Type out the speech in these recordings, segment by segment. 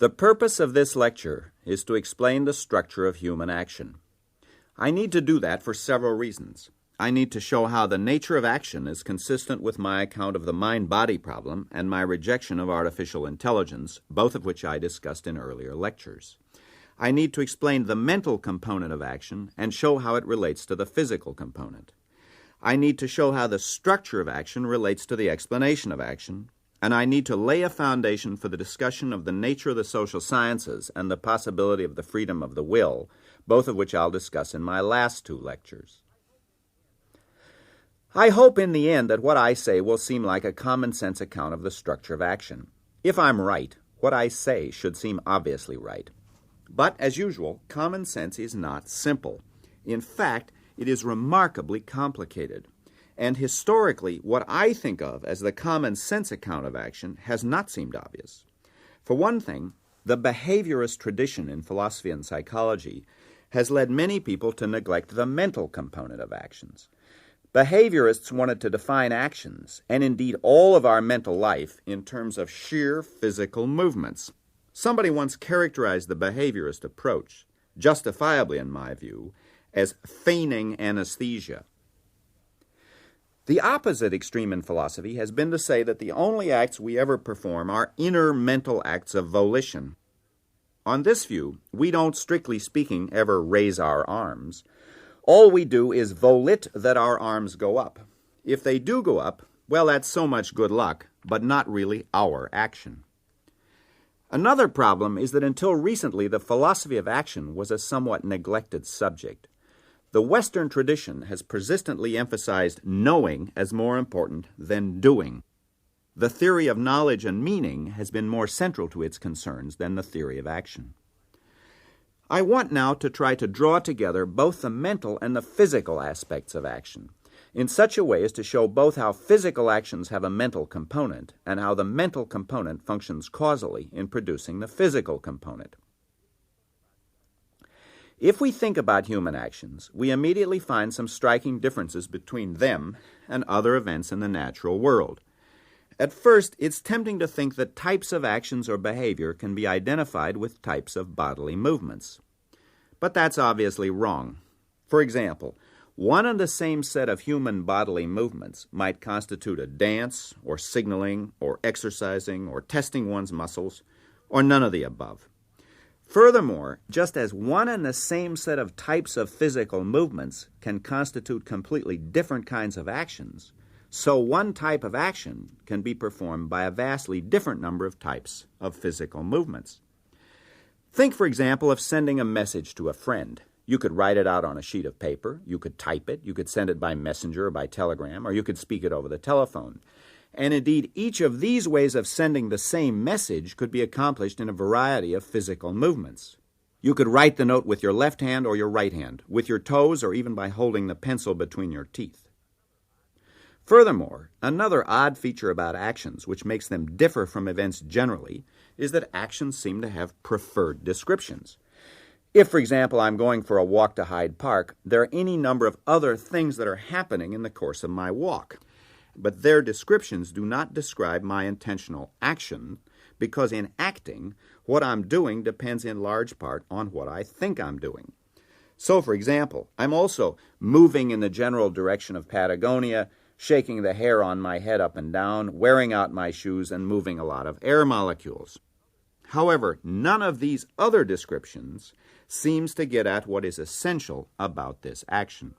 The purpose of this lecture is to explain the structure of human action. I need to do that for several reasons. I need to show how the nature of action is consistent with my account of the mind-body problem and my rejection of artificial intelligence, both of which I discussed in earlier lectures. I need to explain the mental component of action and show how it relates to the physical component. I need to show how the structure of action relates to the explanation of action, and I need to lay a foundation for the discussion of the nature of the social sciences and the possibility of the freedom of the will, both of which I'll discuss in my last two lectures. I hope in the end that what I say will seem like a common-sense account of the structure of action. If I'm right, what I say should seem obviously right. But, as usual, common sense is not simple. In fact, it is remarkably complicated. And historically, what I think of as the common sense account of action has not seemed obvious. For one thing, the behaviorist tradition in philosophy and psychology has led many people to neglect the mental component of actions. Behaviorists wanted to define actions, and indeed all of our mental life, in terms of sheer physical movements. Somebody once characterized the behaviorist approach, justifiably in my view, as feigning anesthesia. The opposite extreme in philosophy has been to say that the only acts we ever perform are inner mental acts of volition. On this view, we don't, strictly speaking, ever raise our arms. All we do is volit that our arms go up. If they do go up, well, that's so much good luck, but not really our action. Another problem is that until recently, the philosophy of action was a somewhat neglected subject. The Western tradition has persistently emphasized knowing as more important than doing. The theory of knowledge and meaning has been more central to its concerns than the theory of action. I want now to try to draw together both the mental and the physical aspects of action, in such a way as to show both how physical actions have a mental component and how the mental component functions causally in producing the physical component. If we think about human actions, we immediately find some striking differences between them and other events in the natural world. At first, it's tempting to think that types of actions or behavior can be identified with types of bodily movements. But that's obviously wrong. For example, one and the same set of human bodily movements might constitute a dance, or signaling, or exercising, or testing one's muscles, or none of the above. Furthermore, just as one and the same set of types of physical movements can constitute completely different kinds of actions, so one type of action can be performed by a vastly different number of types of physical movements. Think, for example, of sending a message to a friend. You could write it out on a sheet of paper, you could type it, you could send it by messenger or by telegram, or you could speak it over the telephone. And indeed, each of these ways of sending the same message could be accomplished in a variety of physical movements. You could write the note with your left hand or your right hand, with your toes, or even by holding the pencil between your teeth. Furthermore, another odd feature about actions, which makes them differ from events generally, is that actions seem to have preferred descriptions. If, for example, I'm going for a walk to Hyde Park, there are any number of other things that are happening in the course of my walk. But their descriptions do not describe my intentional action, because in acting, what I'm doing depends in large part on what I think I'm doing. So, for example, I'm also moving in the general direction of Patagonia, shaking the hair on my head up and down, wearing out my shoes, and moving a lot of air molecules. However, none of these other descriptions seems to get at what is essential about this action.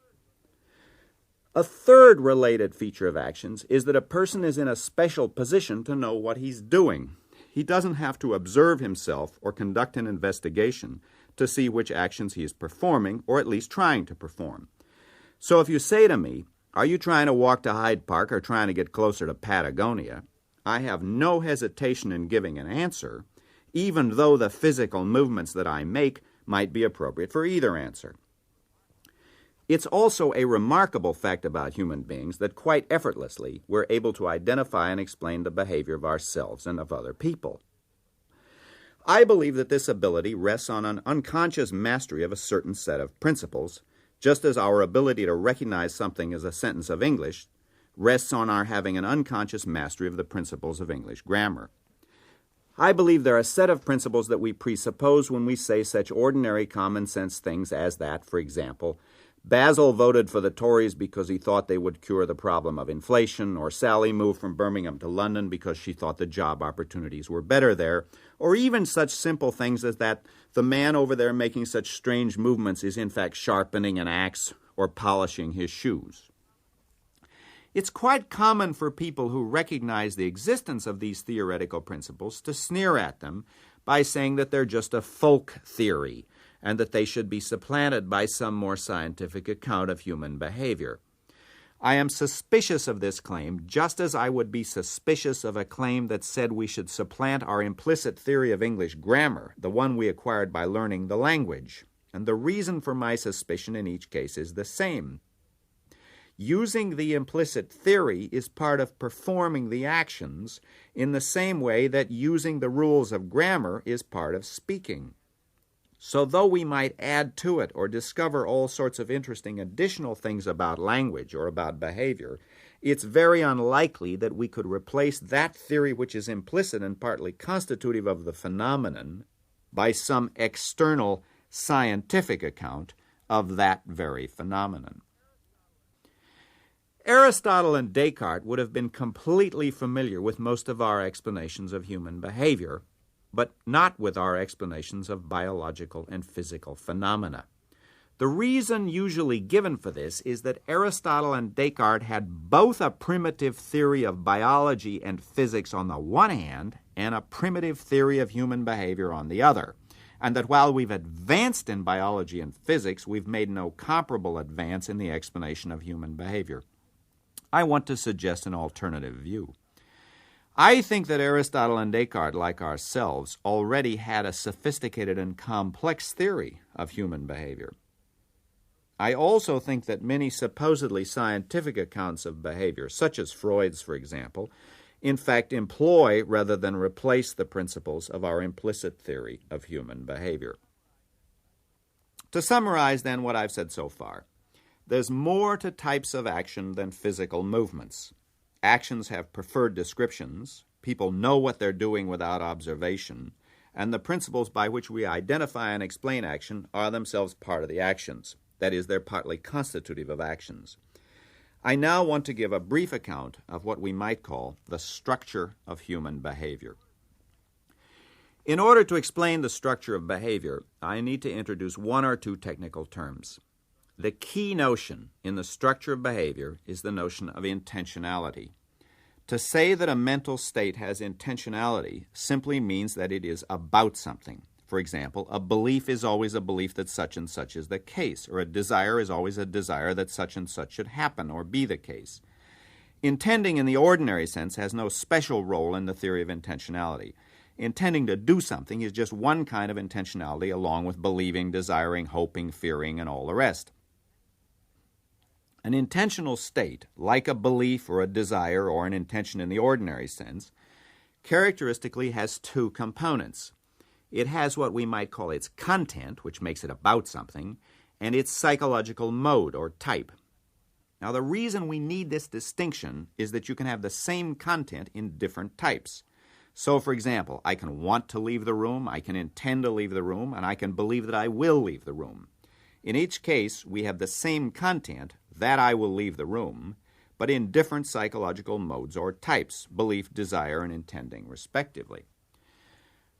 A third related feature of actions is that a person is in a special position to know what he's doing. He doesn't have to observe himself or conduct an investigation to see which actions he is performing, or at least trying to perform. So if you say to me, "Are you trying to walk to Hyde Park or trying to get closer to Patagonia?" I have no hesitation in giving an answer, even though the physical movements that I make might be appropriate for either answer. It's also a remarkable fact about human beings that quite effortlessly we're able to identify and explain the behavior of ourselves and of other people. I believe that this ability rests on an unconscious mastery of a certain set of principles, just as our ability to recognize something as a sentence of English rests on our having an unconscious mastery of the principles of English grammar. I believe there are a set of principles that we presuppose when we say such ordinary common sense things as that, for example, Basil voted for the Tories because he thought they would cure the problem of inflation, or Sally moved from Birmingham to London because she thought the job opportunities were better there, or even such simple things as that the man over there making such strange movements is in fact sharpening an axe or polishing his shoes. It's quite common for people who recognize the existence of these theoretical principles to sneer at them by saying that they're just a folk theory, and that they should be supplanted by some more scientific account of human behavior. I am suspicious of this claim, just as I would be suspicious of a claim that said we should supplant our implicit theory of English grammar, the one we acquired by learning the language. And the reason for my suspicion in each case is the same. Using the implicit theory is part of performing the actions in the same way that using the rules of grammar is part of speaking. So though we might add to it or discover all sorts of interesting additional things about language or about behavior, it's very unlikely that we could replace that theory which is implicit and partly constitutive of the phenomenon by some external scientific account of that very phenomenon. Aristotle and Descartes would have been completely familiar with most of our explanations of human behavior, but not with our explanations of biological and physical phenomena. The reason usually given for this is that Aristotle and Descartes had both a primitive theory of biology and physics on the one hand and a primitive theory of human behavior on the other, and that while we've advanced in biology and physics, we've made no comparable advance in the explanation of human behavior. I want to suggest an alternative view. I think that Aristotle and Descartes, like ourselves, already had a sophisticated and complex theory of human behavior. I also think that many supposedly scientific accounts of behavior, such as Freud's, for example, in fact employ rather than replace the principles of our implicit theory of human behavior. To summarize, then, what I've said so far, there's more to types of action than physical movements. Actions have preferred descriptions, people know what they're doing without observation, and the principles by which we identify and explain action are themselves part of the actions. That is, they're partly constitutive of actions. I now want to give a brief account of what we might call the structure of human behavior. In order to explain the structure of behavior, I need to introduce one or two technical terms. The key notion in the structure of behavior is the notion of intentionality. To say that a mental state has intentionality simply means that it is about something. For example, a belief is always a belief that such and such is the case, or a desire is always a desire that such and such should happen or be the case. Intending in the ordinary sense has no special role in the theory of intentionality. Intending to do something is just one kind of intentionality along with believing, desiring, hoping, fearing, and all the rest. An intentional state, like a belief or a desire or an intention in the ordinary sense, characteristically has two components. It has what we might call its content, which makes it about something, and its psychological mode or type. Now, the reason we need this distinction is that you can have the same content in different types. So, for example, I can want to leave the room, I can intend to leave the room, and I can believe that I will leave the room. In each case, we have the same content, that I will leave the room, but in different psychological modes or types, belief, desire, and intending, respectively.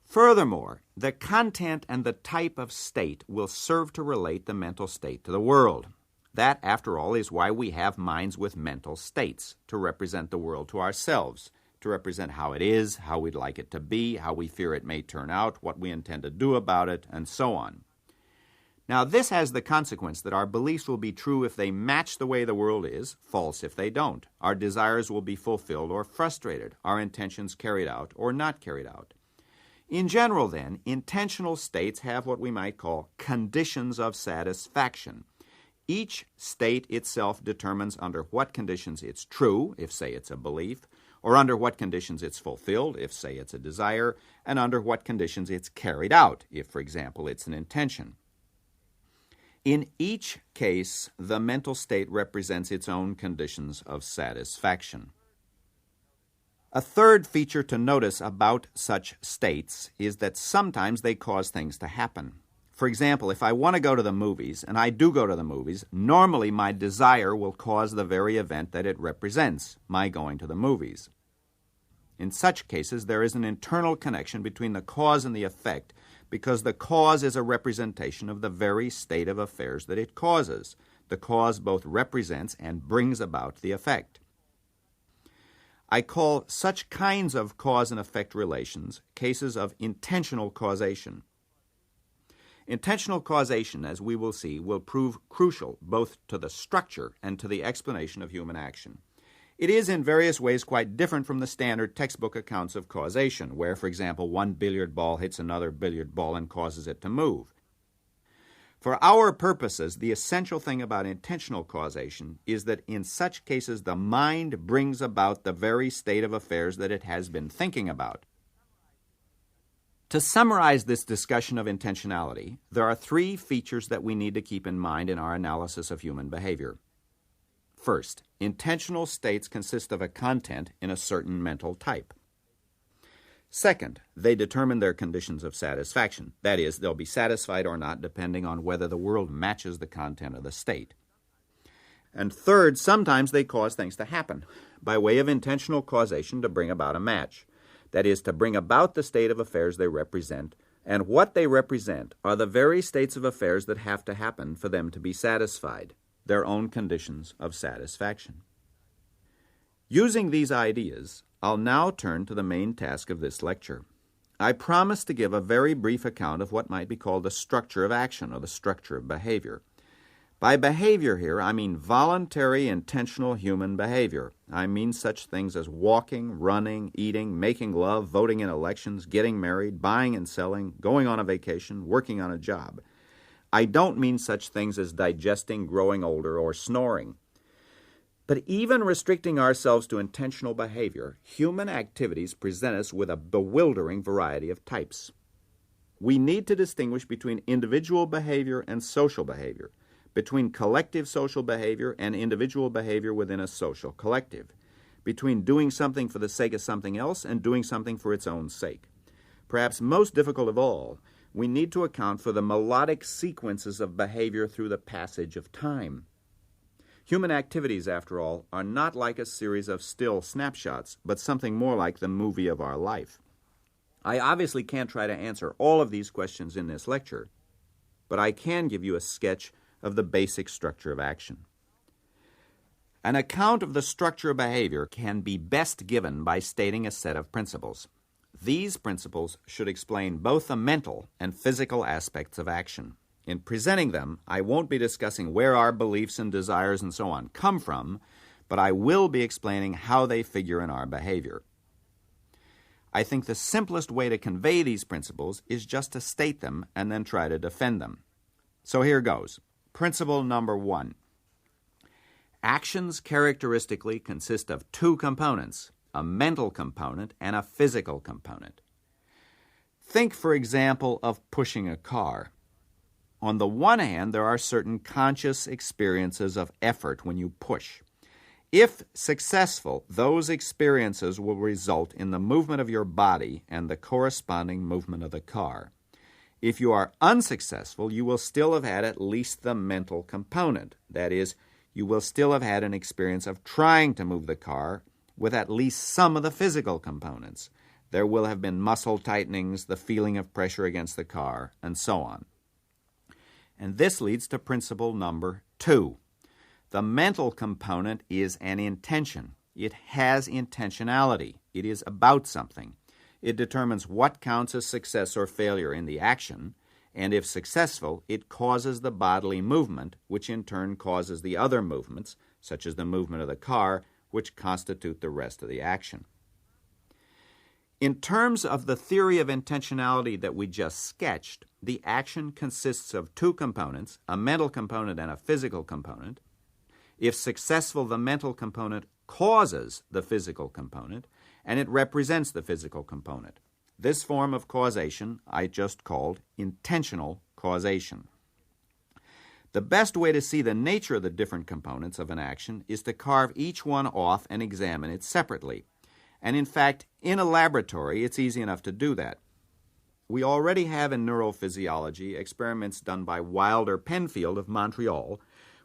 Furthermore, the content and the type of state will serve to relate the mental state to the world. That, after all, is why we have minds with mental states, to represent the world to ourselves, to represent how it is, how we'd like it to be, how we fear it may turn out, what we intend to do about it, and so on. Now, this has the consequence that our beliefs will be true if they match the way the world is, false if they don't. Our desires will be fulfilled or frustrated, our intentions carried out or not carried out. In general, then, intentional states have what we might call conditions of satisfaction. Each state itself determines under what conditions it's true, if, say, it's a belief, or under what conditions it's fulfilled, if, say, it's a desire, and under what conditions it's carried out, if, for example, it's an intention. In each case, the mental state represents its own conditions of satisfaction. A third feature to notice about such states is that sometimes they cause things to happen. For example, if I want to go to the movies, and I do go to the movies, normally my desire will cause the very event that it represents, my going to the movies. In such cases, there is an internal connection between the cause and the effect, because the cause is a representation of the very state of affairs that it causes. The cause both represents and brings about the effect. I call such kinds of cause and effect relations cases of intentional causation. Intentional causation, as we will see, will prove crucial both to the structure and to the explanation of human action. It is in various ways quite different from the standard textbook accounts of causation, where, for example, one billiard ball hits another billiard ball and causes it to move. For our purposes, the essential thing about intentional causation is that in such cases the mind brings about the very state of affairs that it has been thinking about. To summarize this discussion of intentionality, there are three features that we need to keep in mind in our analysis of human behavior. First, intentional states consist of a content in a certain mental type. Second, they determine their conditions of satisfaction. That is, they'll be satisfied or not depending on whether the world matches the content of the state. And third, sometimes they cause things to happen by way of intentional causation to bring about a match. That is, to bring about the state of affairs they represent, and what they represent are the very states of affairs that have to happen for them to be satisfied, their own conditions of satisfaction. Using these ideas, I'll now turn to the main task of this lecture. I promise to give a very brief account of what might be called the structure of action or the structure of behavior. By behavior here, I mean voluntary, intentional human behavior. I mean such things as walking, running, eating, making love, voting in elections, getting married, buying and selling, going on a vacation, working on a job. I don't mean such things as digesting, growing older, or snoring. But even restricting ourselves to intentional behavior, human activities present us with a bewildering variety of types. We need to distinguish between individual behavior and social behavior, between collective social behavior and individual behavior within a social collective, between doing something for the sake of something else and doing something for its own sake. Perhaps most difficult of all, we need to account for the melodic sequences of behavior through the passage of time. Human activities, after all, are not like a series of still snapshots, but something more like the movie of our life. I obviously can't try to answer all of these questions in this lecture, but I can give you a sketch of the basic structure of action. An account of the structure of behavior can be best given by stating a set of principles. These principles should explain both the mental and physical aspects of action. In presenting them, I won't be discussing where our beliefs and desires and so on come from, but I will be explaining how they figure in our behavior. I think the simplest way to convey these principles is just to state them and then try to defend them. So here goes. Principle number 1. Actions characteristically consist of two components, a mental component and a physical component. Think, for example, of pushing a car. On the one hand, there are certain conscious experiences of effort when you push. If successful, those experiences will result in the movement of your body and the corresponding movement of the car. If you are unsuccessful, you will still have had at least the mental component. That is, you will still have had an experience of trying to move the car with at least some of the physical components. There will have been muscle tightenings, the feeling of pressure against the car, and so on. And this leads to principle number 2. The mental component is an intention. It has intentionality. It is about something. It determines what counts as success or failure in the action, and if successful, it causes the bodily movement, which in turn causes the other movements, such as the movement of the car, which constitute the rest of the action. In terms of the theory of intentionality that we just sketched, the action consists of two components, a mental component and a physical component. If successful, the mental component causes the physical component, and it represents the physical component. This form of causation I just called intentional causation. The best way to see the nature of the different components of an action is to carve each one off and examine it separately. And in fact, in a laboratory, it's easy enough to do that. We already have in neurophysiology experiments done by Wilder Penfield of Montreal,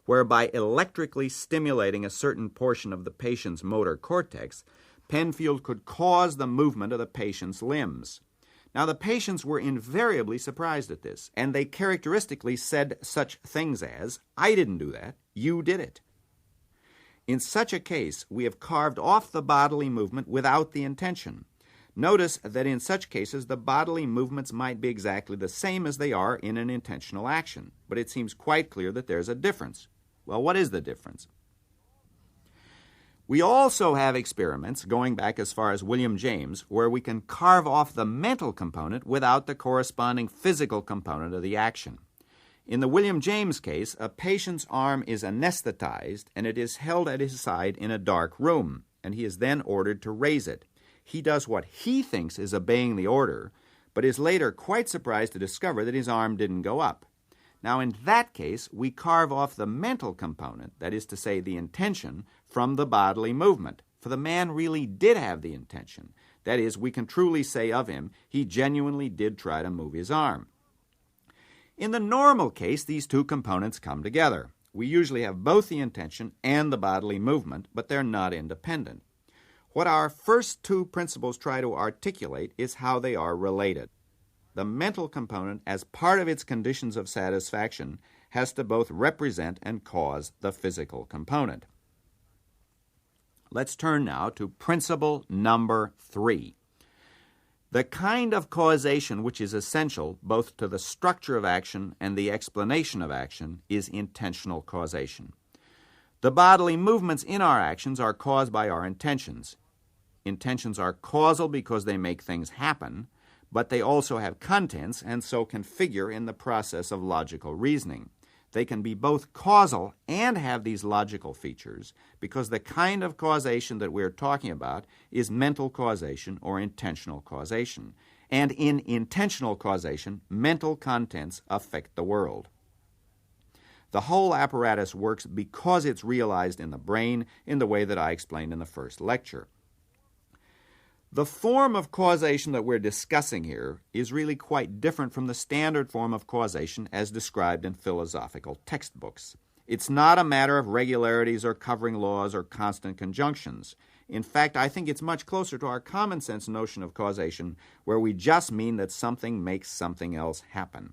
whereby electrically stimulating a certain portion of the patient's motor cortex, Penfield could cause the movement of the patient's limbs. Now, the patients were invariably surprised at this, and they characteristically said such things as, "I didn't do that, you did it." In such a case, we have carved off the bodily movement without the intention. Notice that in such cases, the bodily movements might be exactly the same as they are in an intentional action, but it seems quite clear that there's a difference. Well, what is the difference? We also have experiments, going back as far as William James, where we can carve off the mental component without the corresponding physical component of the action. In the William James case, a patient's arm is anesthetized and it is held at his side in a dark room, and he is then ordered to raise it. He does what he thinks is obeying the order, but is later quite surprised to discover that his arm didn't go up. Now, in that case, we carve off the mental component, that is to say, the intention, from the bodily movement, for the man really did have the intention. That is, we can truly say of him, he genuinely did try to move his arm. In the normal case, these two components come together. We usually have both the intention and the bodily movement, but they're not independent. What our first two principles try to articulate is how they are related. The mental component, as part of its conditions of satisfaction, has to both represent and cause the physical component. Let's turn now to principle number 3. The kind of causation which is essential both to the structure of action and the explanation of action is intentional causation. The bodily movements in our actions are caused by our intentions. Intentions are causal because they make things happen, but they also have contents and so can figure in the process of logical reasoning. They can be both causal and have these logical features because the kind of causation that we're talking about is mental causation or intentional causation. And in intentional causation, mental contents affect the world. The whole apparatus works because it's realized in the brain in the way that I explained in the first lecture. The form of causation that we're discussing here is really quite different from the standard form of causation as described in philosophical textbooks. It's not a matter of regularities or covering laws or constant conjunctions. In fact, I think it's much closer to our common sense notion of causation, where we just mean that something makes something else happen.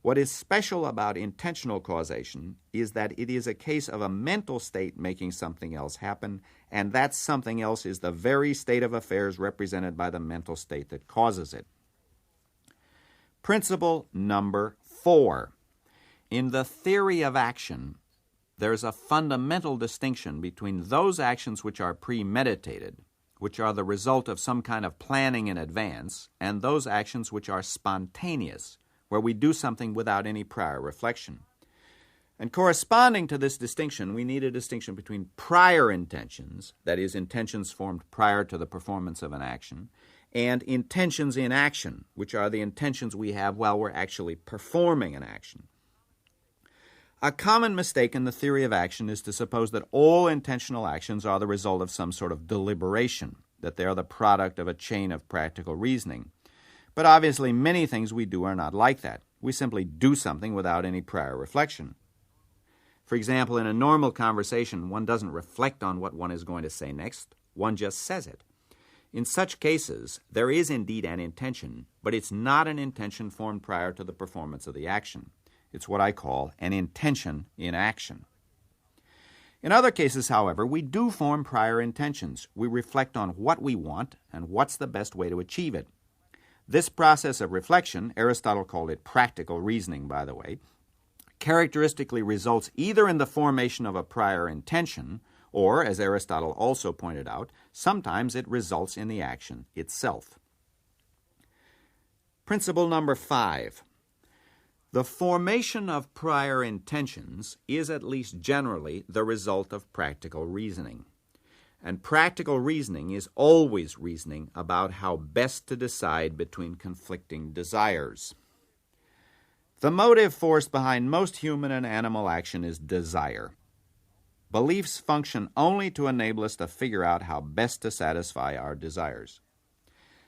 What is special about intentional causation is that it is a case of a mental state making something else happen, and that something else is the very state of affairs represented by the mental state that causes it. Principle number 4. In the theory of action, there's a fundamental distinction between those actions which are premeditated, which are the result of some kind of planning in advance, and those actions which are spontaneous, where we do something without any prior reflection. And corresponding to this distinction, we need a distinction between prior intentions, that is, intentions formed prior to the performance of an action, and intentions in action, which are the intentions we have while we're actually performing an action. A common mistake in the theory of action is to suppose that all intentional actions are the result of some sort of deliberation, that they are the product of a chain of practical reasoning. But obviously, many things we do are not like that. We simply do something without any prior reflection. For example, in a normal conversation, one doesn't reflect on what one is going to say next. One just says it. In such cases, there is indeed an intention, but it's not an intention formed prior to the performance of the action. It's what I call an intention in action. In other cases, however, we do form prior intentions. We reflect on what we want and what's the best way to achieve it. This process of reflection, Aristotle called it practical reasoning, by the way, characteristically results either in the formation of a prior intention, or, as Aristotle also pointed out, sometimes it results in the action itself. Principle number 5. The formation of prior intentions is at least generally the result of practical reasoning. And practical reasoning is always reasoning about how best to decide between conflicting desires. The motive force behind most human and animal action is desire. Beliefs function only to enable us to figure out how best to satisfy our desires.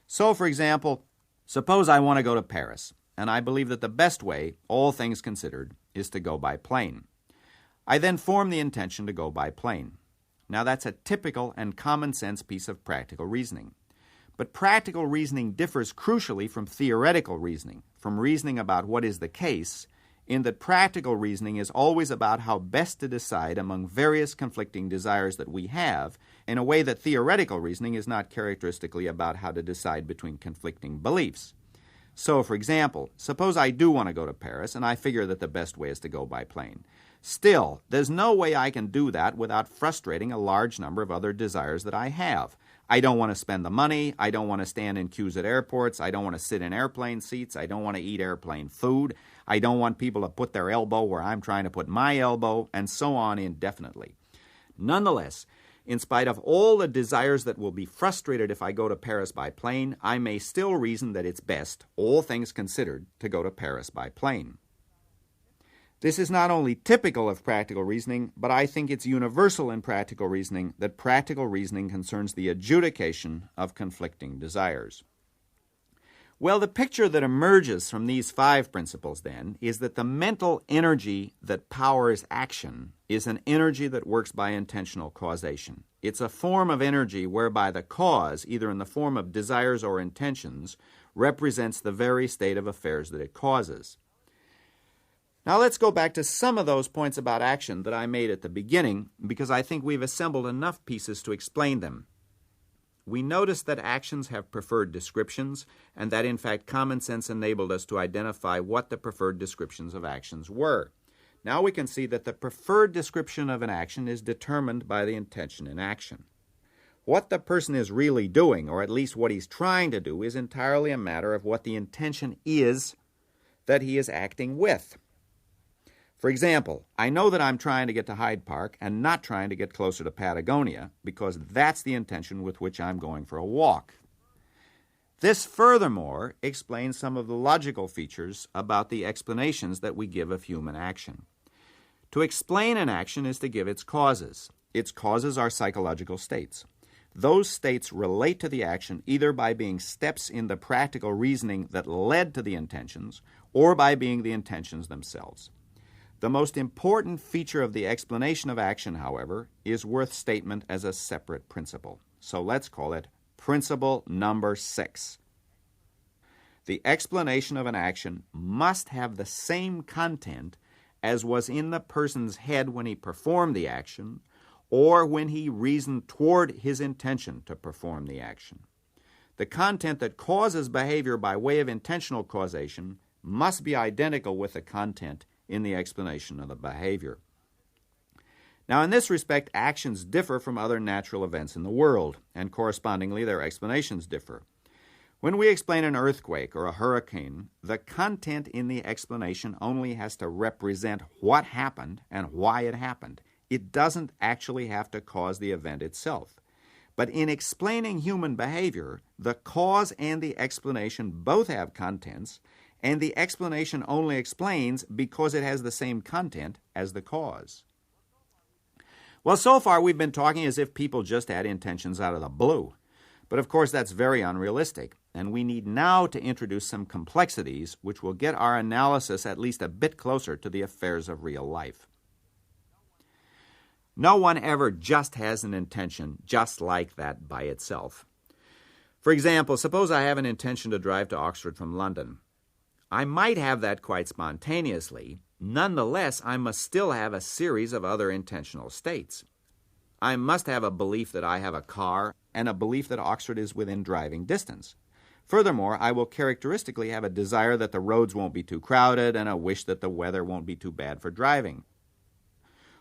So, for example, suppose I want to go to Paris, and I believe that the best way, all things considered, is to go by plane. I then form the intention to go by plane. Now, that's a typical and common-sense piece of practical reasoning. But practical reasoning differs crucially from theoretical reasoning, from reasoning about what is the case, in that practical reasoning is always about how best to decide among various conflicting desires that we have, in a way that theoretical reasoning is not characteristically about how to decide between conflicting beliefs. So, for example, suppose I do want to go to Paris, and I figure that the best way is to go by plane. Still, there's no way I can do that without frustrating a large number of other desires that I have. I don't want to spend the money, I don't want to stand in queues at airports, I don't want to sit in airplane seats, I don't want to eat airplane food, I don't want people to put their elbow where I'm trying to put my elbow, and so on indefinitely. Nonetheless, in spite of all the desires that will be frustrated if I go to Paris by plane, I may still reason that it's best, all things considered, to go to Paris by plane. This is not only typical of practical reasoning, but I think it's universal in practical reasoning that practical reasoning concerns the adjudication of conflicting desires. Well, the picture that emerges from these 5 principles, then, is that the mental energy that powers action is an energy that works by intentional causation. It's a form of energy whereby the cause, either in the form of desires or intentions, represents the very state of affairs that it causes. Now let's go back to some of those points about action that I made at the beginning, because I think we've assembled enough pieces to explain them. We noticed that actions have preferred descriptions, and that in fact common sense enabled us to identify what the preferred descriptions of actions were. Now we can see that the preferred description of an action is determined by the intention in action. What the person is really doing, or at least what he's trying to do, is entirely a matter of what the intention is that he is acting with. For example, I know that I'm trying to get to Hyde Park and not trying to get closer to Patagonia because that's the intention with which I'm going for a walk. This furthermore explains some of the logical features about the explanations that we give of human action. To explain an action is to give its causes. Its causes are psychological states. Those states relate to the action either by being steps in the practical reasoning that led to the intentions or by being the intentions themselves. The most important feature of the explanation of action, however, is worth statement as a separate principle. So let's call it principle number 6. The explanation of an action must have the same content as was in the person's head when he performed the action or when he reasoned toward his intention to perform the action. The content that causes behavior by way of intentional causation must be identical with the content in the explanation of the behavior. Now, in this respect, actions differ from other natural events in the world, and correspondingly their explanations differ. When we explain an earthquake or a hurricane, the content in the explanation only has to represent what happened and why it happened. It doesn't actually have to cause the event itself. But in explaining human behavior, the cause and the explanation both have contents, and the explanation only explains because it has the same content as the cause. Well, so far we've been talking as if people just had intentions out of the blue. But of course that's very unrealistic, and we need now to introduce some complexities which will get our analysis at least a bit closer to the affairs of real life. No one ever just has an intention just like that by itself. For example, suppose I have an intention to drive to Oxford from London. I might have that quite spontaneously. Nonetheless, I must still have a series of other intentional states. I must have a belief that I have a car and a belief that Oxford is within driving distance. Furthermore, I will characteristically have a desire that the roads won't be too crowded and a wish that the weather won't be too bad for driving.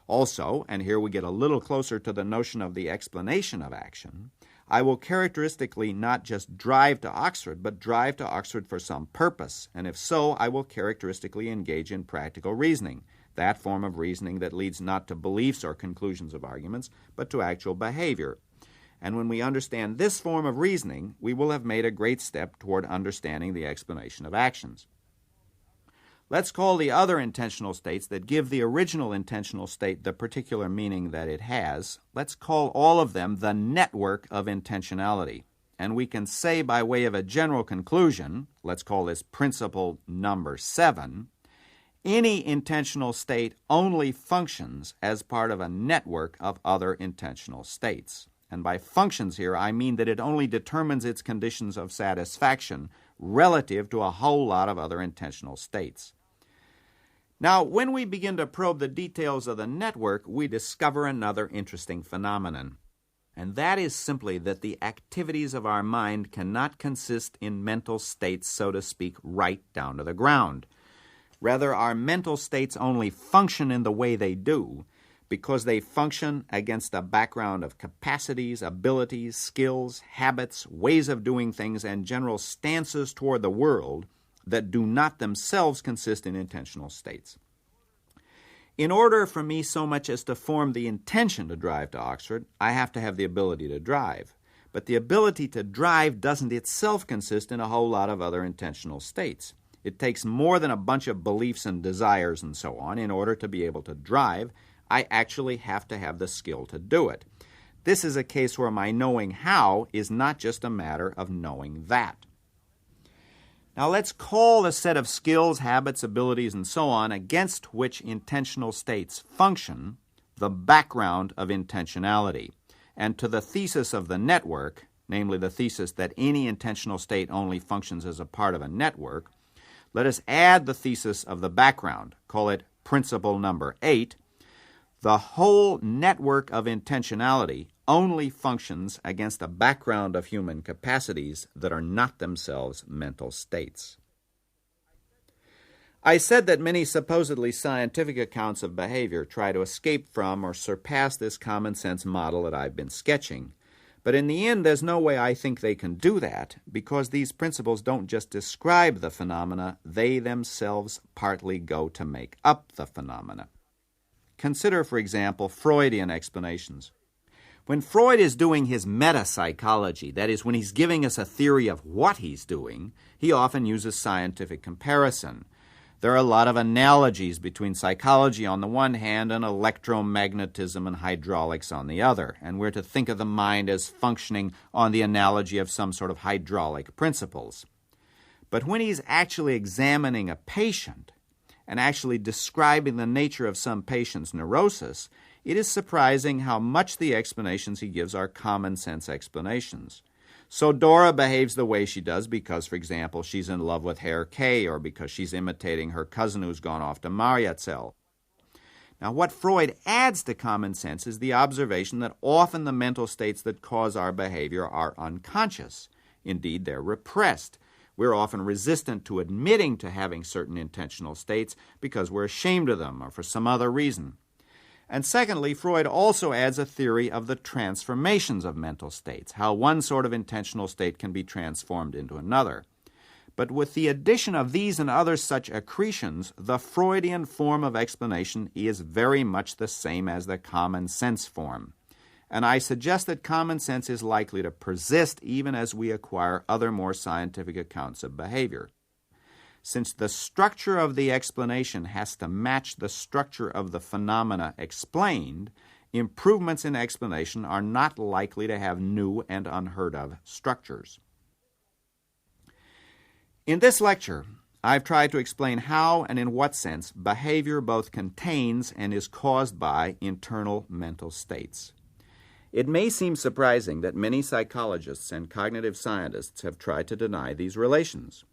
Also, and here we get a little closer to the notion of the explanation of action, I will characteristically not just drive to Oxford, but drive to Oxford for some purpose, and if so, I will characteristically engage in practical reasoning, that form of reasoning that leads not to beliefs or conclusions of arguments, but to actual behavior. And when we understand this form of reasoning, we will have made a great step toward understanding the explanation of actions. Let's call the other intentional states that give the original intentional state the particular meaning that it has. Let's call all of them the network of intentionality. And we can say by way of a general conclusion, let's call this principle number 7, any intentional state only functions as part of a network of other intentional states. And by functions here, I mean that it only determines its conditions of satisfaction relative to a whole lot of other intentional states. Now, when we begin to probe the details of the network, we discover another interesting phenomenon. And that is simply that the activities of our mind cannot consist in mental states, so to speak, right down to the ground. Rather, our mental states only function in the way they do because they function against a background of capacities, abilities, skills, habits, ways of doing things, and general stances toward the world that do not themselves consist in intentional states. In order for me so much as to form the intention to drive to Oxford, I have to have the ability to drive. But the ability to drive doesn't itself consist in a whole lot of other intentional states. It takes more than a bunch of beliefs and desires and so on. In order to be able to drive, I actually have to have the skill to do it. This is a case where my knowing how is not just a matter of knowing that. Now let's call the set of skills, habits, abilities, and so on against which intentional states function the background of intentionality. And to the thesis of the network, namely the thesis that any intentional state only functions as a part of a network, let us add the thesis of the background, call it principle number 8. The whole network of intentionality only functions against a background of human capacities that are not themselves mental states. I said that many supposedly scientific accounts of behavior try to escape from or surpass this common sense model that I've been sketching. But in the end, there's no way I think they can do that, because these principles don't just describe the phenomena, they themselves partly go to make up the phenomena. Consider, for example, Freudian explanations. When Freud is doing his meta-psychology, that is, when he's giving us a theory of what he's doing, he often uses scientific comparison. There are a lot of analogies between psychology on the one hand and electromagnetism and hydraulics on the other, and we're to think of the mind as functioning on the analogy of some sort of hydraulic principles. But when he's actually examining a patient and actually describing the nature of some patient's neurosis, it is surprising how much the explanations he gives are common sense explanations. So Dora behaves the way she does because, for example, she's in love with Herr K, or because she's imitating her cousin who's gone off to Mariazell. Now, what Freud adds to common sense is the observation that often the mental states that cause our behavior are unconscious. Indeed, they're repressed. We're often resistant to admitting to having certain intentional states because we're ashamed of them or for some other reason. And secondly, Freud also adds a theory of the transformations of mental states, how one sort of intentional state can be transformed into another. But with the addition of these and other such accretions, the Freudian form of explanation is very much the same as the common sense form. And I suggest that common sense is likely to persist even as we acquire other more scientific accounts of behavior. Since the structure of the explanation has to match the structure of the phenomena explained, improvements in explanation are not likely to have new and unheard of structures. In this lecture, I've tried to explain how and in what sense behavior both contains and is caused by internal mental states. It may seem surprising that many psychologists and cognitive scientists have tried to deny these relations.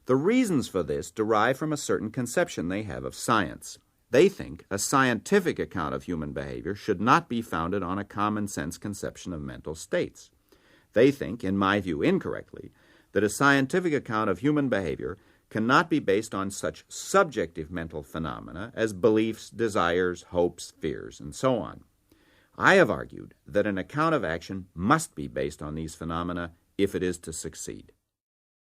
The reasons for this derive from a certain conception they have of science. They think a scientific account of human behavior should not be founded on a common sense conception of mental states. They think, in my view incorrectly, that a scientific account of human behavior cannot be based on such subjective mental phenomena as beliefs, desires, hopes, fears, and so on. I have argued that an account of action must be based on these phenomena if it is to succeed.